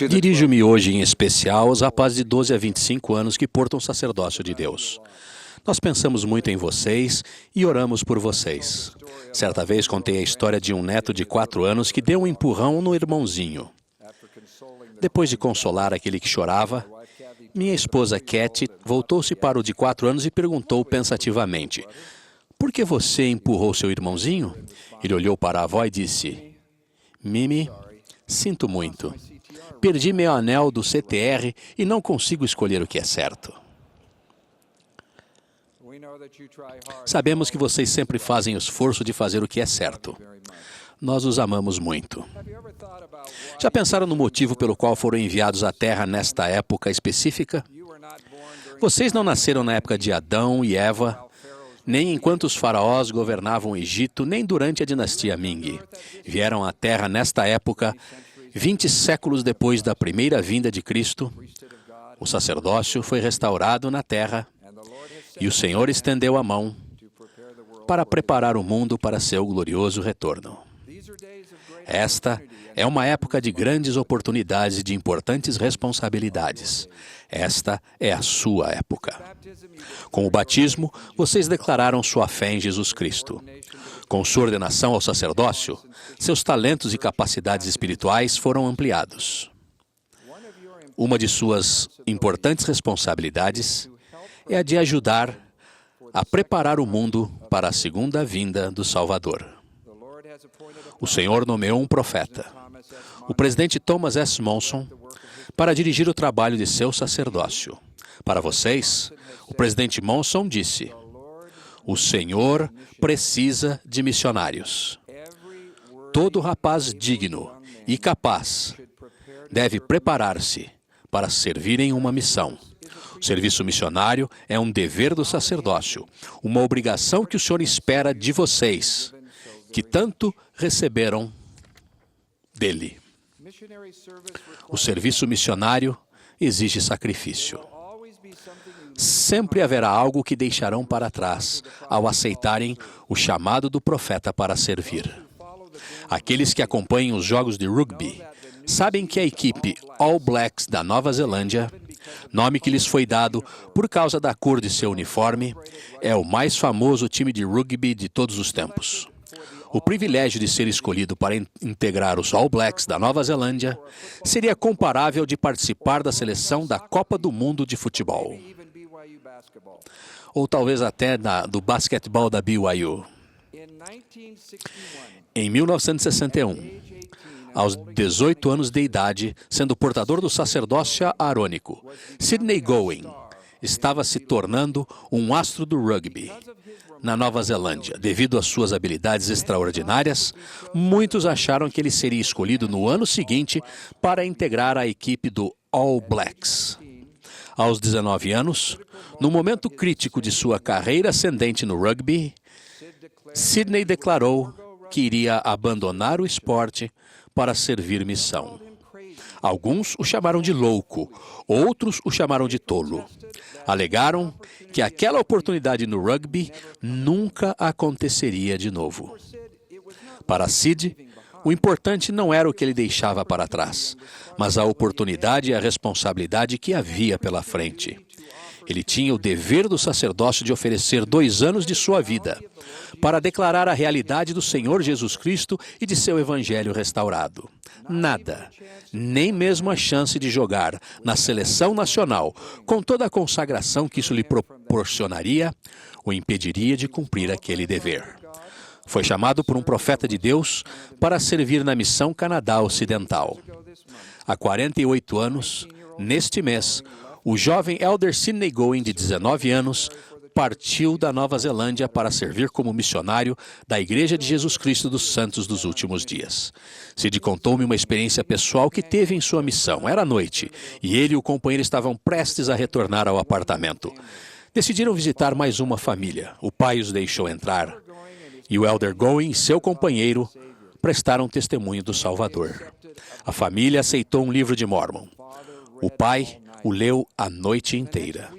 Dirijo-me hoje em especial aos rapazes de 12 a 25 anos que portam o sacerdócio de Deus. Nós pensamos muito em vocês e oramos por vocês. Certa vez contei a história de um neto de 4 anos que deu um empurrão no irmãozinho. Depois de consolar aquele que chorava, minha esposa Kathy voltou-se para o de 4 anos e perguntou pensativamente: "Por que você empurrou seu irmãozinho?" Ele olhou para a avó e disse: "Mimi, sinto muito. Perdi meu anel do CTR e não consigo escolher o que é certo." Sabemos que vocês sempre fazem o esforço de fazer o que é certo. Nós os amamos muito. Já pensaram no motivo pelo qual foram enviados à Terra nesta época específica? Vocês não nasceram na época de Adão e Eva, nem enquanto os faraós governavam o Egito, nem durante a dinastia Ming. Vieram à Terra nesta época, 20 séculos depois da primeira vinda de Cristo. O sacerdócio foi restaurado na Terra e o Senhor estendeu a mão para preparar o mundo para seu glorioso retorno. Esta é uma época de grandes oportunidades e de importantes responsabilidades. Esta é a sua época. Com o batismo, vocês declararam sua fé em Jesus Cristo. Com sua ordenação ao sacerdócio, seus talentos e capacidades espirituais foram ampliados. Uma de suas importantes responsabilidades é a de ajudar a preparar o mundo para a segunda vinda do Salvador. O Senhor nomeou um profeta, o presidente Thomas S. Monson, para dirigir o trabalho de seu sacerdócio. Para vocês, o presidente Monson disse: "O Senhor precisa de missionários. Todo rapaz digno e capaz deve preparar-se para servir em uma missão. O serviço missionário é um dever do sacerdócio, uma obrigação que o Senhor espera de vocês, que tanto receberam dele." O serviço missionário exige sacrifício. Sempre haverá algo que deixarão para trás ao aceitarem o chamado do profeta para servir. Aqueles que acompanham os jogos de rugby sabem que a equipe All Blacks da Nova Zelândia, nome que lhes foi dado por causa da cor de seu uniforme, é o mais famoso time de rugby de todos os tempos. O privilégio de ser escolhido para integrar os All Blacks da Nova Zelândia seria comparável de participar da seleção da Copa do Mundo de futebol. Ou talvez até do basquetebol da BYU. Em 1961, aos 18 anos de idade, sendo portador do sacerdócio arônico, Sidney Gowen estava se tornando um astro do rugby. Na Nova Zelândia, devido às suas habilidades extraordinárias, muitos acharam que ele seria escolhido no ano seguinte para integrar a equipe do All Blacks. Aos 19 anos, no momento crítico de sua carreira ascendente no rugby, Sidney declarou que iria abandonar o esporte para servir missão. Alguns o chamaram de louco, outros o chamaram de tolo. Alegaram que aquela oportunidade no rugby nunca aconteceria de novo. Para Sid, o importante não era o que ele deixava para trás, mas a oportunidade e a responsabilidade que havia pela frente. Ele tinha o dever do sacerdócio de oferecer 2 anos de sua vida para declarar a realidade do Senhor Jesus Cristo e de seu evangelho restaurado. Nada, nem mesmo a chance de jogar na seleção nacional, com toda a consagração que isso lhe proporcionaria, o impediria de cumprir aquele dever. Foi chamado por um profeta de Deus para servir na missão Canadá Ocidental. Há 48 anos, neste mês, o jovem Elder Sidney Gowen, de 19 anos, partiu da Nova Zelândia para servir como missionário da Igreja de Jesus Cristo dos Santos dos Últimos Dias. Sid contou-me uma experiência pessoal que teve em sua missão. Era noite, e ele e o companheiro estavam prestes a retornar ao apartamento. Decidiram visitar mais uma família. O pai os deixou entrar, e o Elder Gowen e seu companheiro prestaram testemunho do Salvador. A família aceitou um livro de Mórmon. O pai o leu a noite inteira.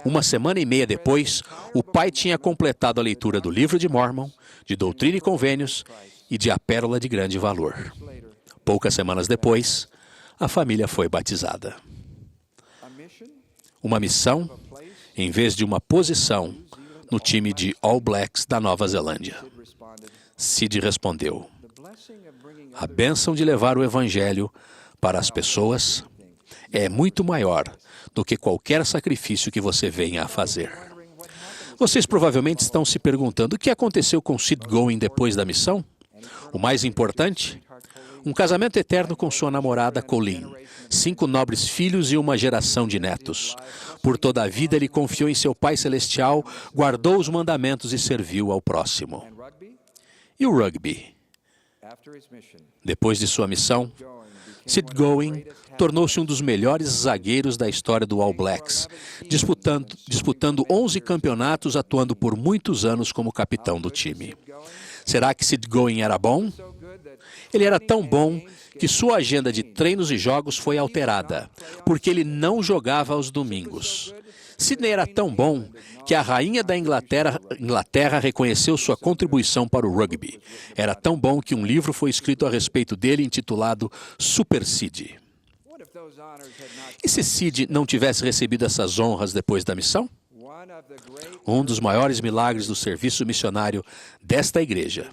1 semana e meia depois, o pai tinha completado a leitura do livro de Mórmon, de Doutrina e Convênios e de A Pérola de Grande Valor. Poucas semanas depois, a família foi batizada. Uma missão, em vez de uma posição, no time de All Blacks da Nova Zelândia. Sid respondeu: a bênção de levar o Evangelho para as pessoas é muito maior do que qualquer sacrifício que você venha a fazer. Vocês provavelmente estão se perguntando o que aconteceu com Sid Going depois da missão? O mais importante? Um casamento eterno com sua namorada Colleen, 5 nobres filhos e uma geração de netos. Por toda a vida ele confiou em seu Pai Celestial, guardou os mandamentos e serviu ao próximo. E o rugby? Depois de sua missão, Sid Going tornou-se um dos melhores zagueiros da história do All Blacks, disputando 11 campeonatos, atuando por muitos anos como capitão do time. Será que Sid Going era bom? Ele era tão bom que sua agenda de treinos e jogos foi alterada, porque ele não jogava aos domingos. Sidney era tão bom que a rainha da Inglaterra reconheceu sua contribuição para o rugby. Era tão bom que um livro foi escrito a respeito dele intitulado Super Sid. E se Sid não tivesse recebido essas honras depois da missão? Um dos maiores milagres do serviço missionário desta igreja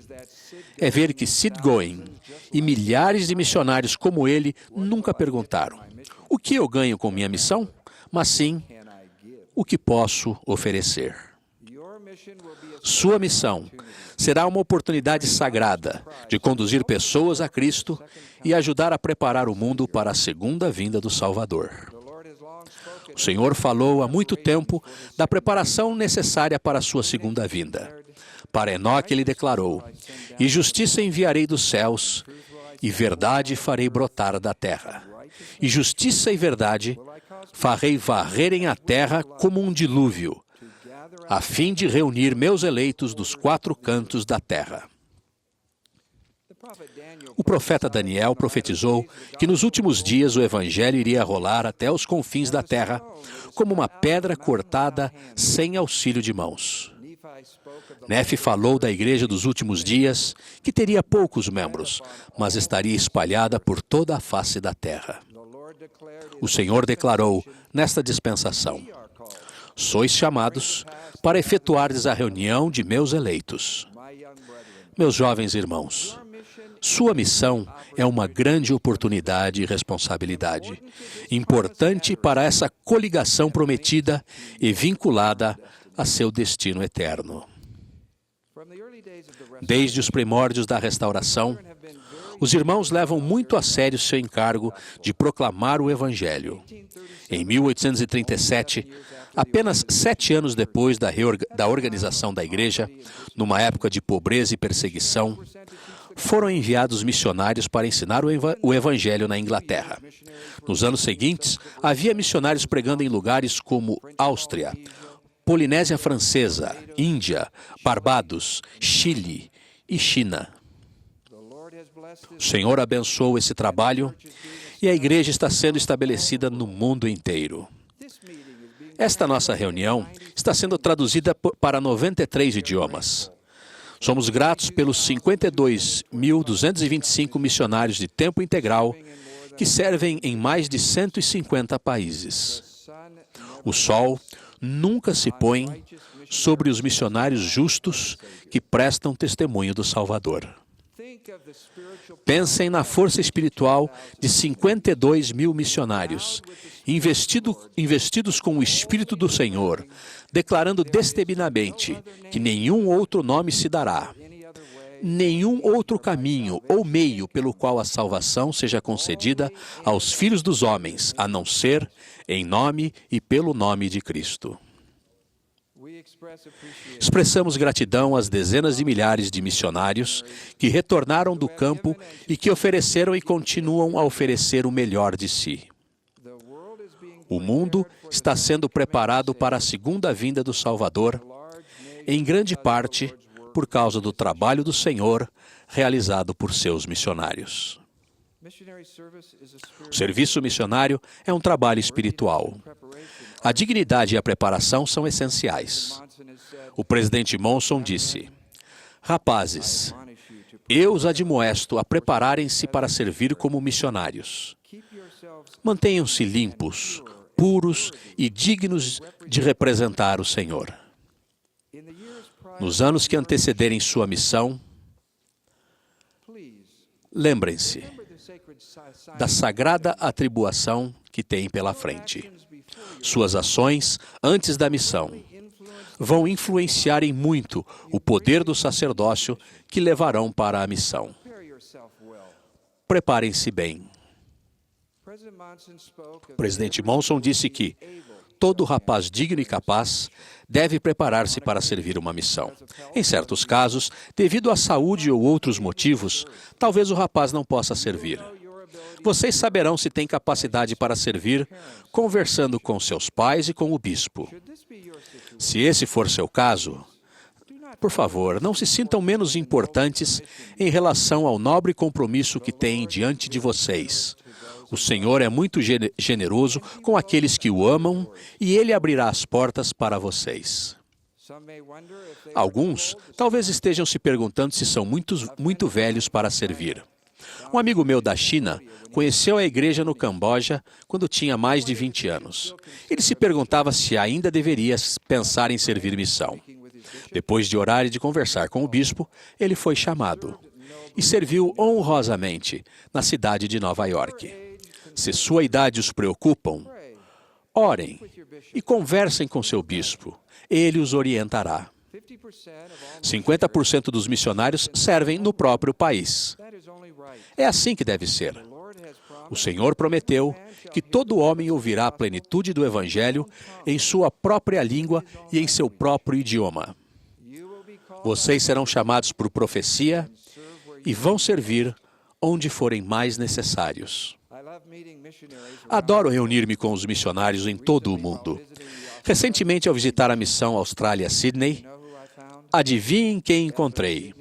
é ver que Sid Going e milhares de missionários como ele nunca perguntaram: o que eu ganho com minha missão? Mas sim, o que posso oferecer. Sua missão será uma oportunidade sagrada de conduzir pessoas a Cristo e ajudar a preparar o mundo para a segunda vinda do Salvador. O Senhor falou há muito tempo da preparação necessária para a sua segunda vinda. Para Enoque ele declarou: e justiça enviarei dos céus, e verdade farei brotar da terra. E justiça e verdade farei varrerem a terra como um dilúvio, a fim de reunir meus eleitos dos 4 cantos da terra. O profeta Daniel profetizou que nos últimos dias o Evangelho iria rolar até os confins da terra, como uma pedra cortada sem auxílio de mãos. Nefe falou da igreja dos últimos dias, que teria poucos membros, mas estaria espalhada por toda a face da terra. O Senhor declarou nesta dispensação: sois chamados para efetuardes a reunião de meus eleitos. Meus jovens irmãos, sua missão é uma grande oportunidade e responsabilidade, importante para essa coligação prometida e vinculada a seu destino eterno. Desde os primórdios da restauração, os irmãos levam muito a sério seu encargo de proclamar o Evangelho. Em 1837, apenas 7 anos depois da organização da igreja, numa época de pobreza e perseguição, foram enviados missionários para ensinar o Evangelho na Inglaterra. Nos anos seguintes, havia missionários pregando em lugares como Áustria, Polinésia Francesa, Índia, Barbados, Chile e China. O Senhor abençoou esse trabalho e a igreja está sendo estabelecida no mundo inteiro. Esta nossa reunião está sendo traduzida para 93 idiomas. Somos gratos pelos 52.225 missionários de tempo integral que servem em mais de 150 países. O sol nunca se põe sobre os missionários justos que prestam testemunho do Salvador. Pensem na força espiritual de 52.000 missionários, investidos com o Espírito do Senhor, declarando destemidamente que nenhum outro nome se dará, nenhum outro caminho ou meio pelo qual a salvação seja concedida aos filhos dos homens, a não ser em nome e pelo nome de Cristo. Expressamos gratidão às dezenas de milhares de missionários que retornaram do campo e que ofereceram e continuam a oferecer o melhor de si. O mundo está sendo preparado para a segunda vinda do Salvador, em grande parte por causa do trabalho do Senhor realizado por seus missionários. O serviço missionário é um trabalho espiritual. A dignidade e a preparação são essenciais. O presidente Monson disse: rapazes, Eu os admoesto a prepararem-se para servir como missionários. Mantenham-se limpos, puros e dignos de representar o Senhor. Nos anos que antecederem sua missão, lembrem-se da sagrada atribuição que têm pela frente. Suas ações, antes da missão, vão influenciar em muito o poder do sacerdócio que levarão para a missão. Preparem-se bem. O presidente Monson disse que todo rapaz digno e capaz deve preparar-se para servir uma missão. Em certos casos, devido à saúde ou outros motivos, talvez o rapaz não possa servir. Vocês saberão se têm capacidade para servir conversando com seus pais e com o bispo. Se esse for seu caso, por favor, não se sintam menos importantes em relação ao nobre compromisso que têm diante de vocês. O Senhor é muito generoso com aqueles que o amam e Ele abrirá as portas para vocês. Alguns talvez estejam se perguntando se são muito velhos para servir. Um amigo meu da China conheceu a igreja no Camboja quando tinha mais de 20 anos. Ele se perguntava se ainda deveria pensar em servir missão. Depois de orar e de conversar com o bispo, ele foi chamado e serviu honrosamente na cidade de Nova York. Se sua idade os preocupam, orem e conversem com seu bispo. Ele os orientará. 50% dos missionários servem no próprio país. É assim que deve ser. O Senhor prometeu que todo homem ouvirá a plenitude do Evangelho em sua própria língua e em seu próprio idioma. Vocês serão chamados por profecia e vão servir onde forem mais necessários. Adoro reunir-me com os missionários em todo o mundo. Recentemente, ao visitar a missão Austrália-Sydney, adivinhem quem encontrei?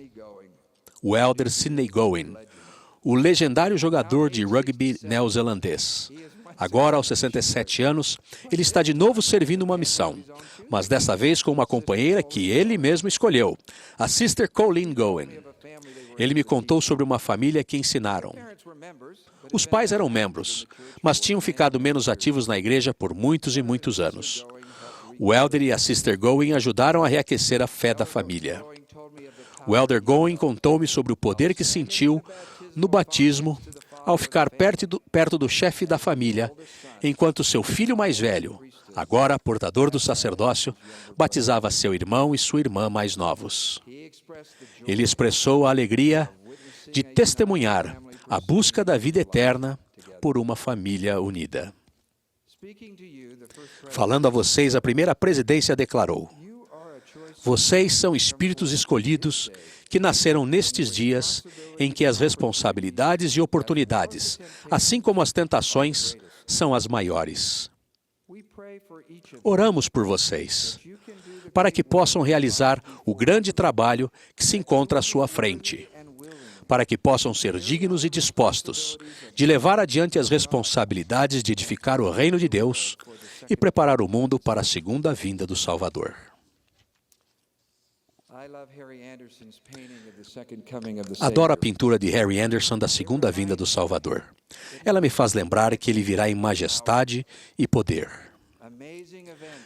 O elder Sidney Gowen, o legendário jogador de rugby neozelandês. Agora, aos 67 anos, ele está de novo servindo uma missão, mas dessa vez com uma companheira que ele mesmo escolheu, a Sister Colleen Gowen. Ele me contou sobre uma família que ensinaram. Os pais eram membros, mas tinham ficado menos ativos na igreja por muitos e muitos anos. O elder e a Sister Gowen ajudaram a reaquecer a fé da família. O elder Gowen contou-me sobre o poder que sentiu no batismo ao ficar perto do chefe da família, enquanto seu filho mais velho, agora portador do sacerdócio, batizava seu irmão e sua irmã mais novos. Ele expressou a alegria de testemunhar a busca da vida eterna por uma família unida. Falando a vocês, a primeira presidência declarou: vocês são espíritos escolhidos que nasceram nestes dias em que as responsabilidades e oportunidades, assim como as tentações, são as maiores. Oramos por vocês, para que possam realizar o grande trabalho que se encontra à sua frente, para que possam ser dignos e dispostos de levar adiante as responsabilidades de edificar o reino de Deus e preparar o mundo para a segunda vinda do Salvador. Adoro a pintura de Harry Anderson da segunda vinda do Salvador. Ela me faz lembrar que ele virá em majestade e poder.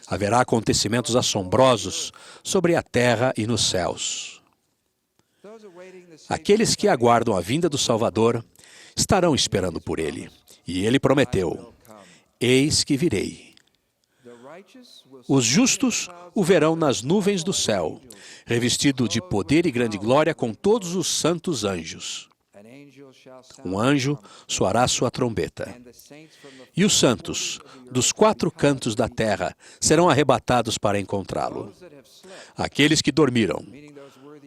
Haverá acontecimentos assombrosos sobre a terra e nos céus. Aqueles que aguardam a vinda do Salvador estarão esperando por ele. E ele prometeu: eis que virei. Os justos o verão nas nuvens do céu, revestido de poder e grande glória com todos os santos anjos. Um anjo soará sua trombeta. E os santos, dos 4 cantos da terra, serão arrebatados para encontrá-lo. Aqueles que dormiram,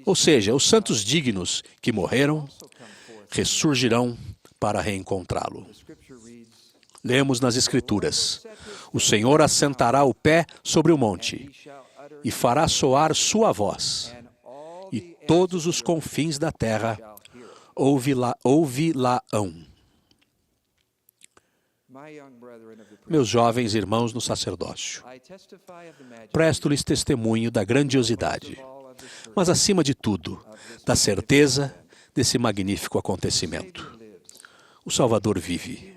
ou seja, os santos dignos que morreram, ressurgirão para reencontrá-lo. Lemos nas Escrituras: o Senhor assentará o pé sobre o monte e fará soar sua voz, e todos os confins da terra ouvi-la-ão. Meus jovens irmãos no sacerdócio, presto-lhes testemunho da grandiosidade, mas acima de tudo, da certeza desse magnífico acontecimento. O Salvador vive.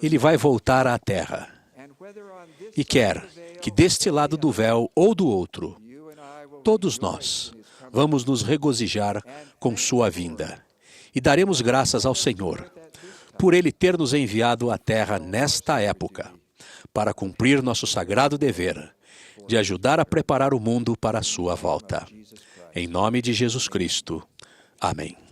Ele vai voltar à terra. E quer que deste lado do véu ou do outro, todos nós vamos nos regozijar com sua vinda. E daremos graças ao Senhor por Ele ter nos enviado à terra nesta época, para cumprir nosso sagrado dever de ajudar a preparar o mundo para a sua volta. Em nome de Jesus Cristo. Amém.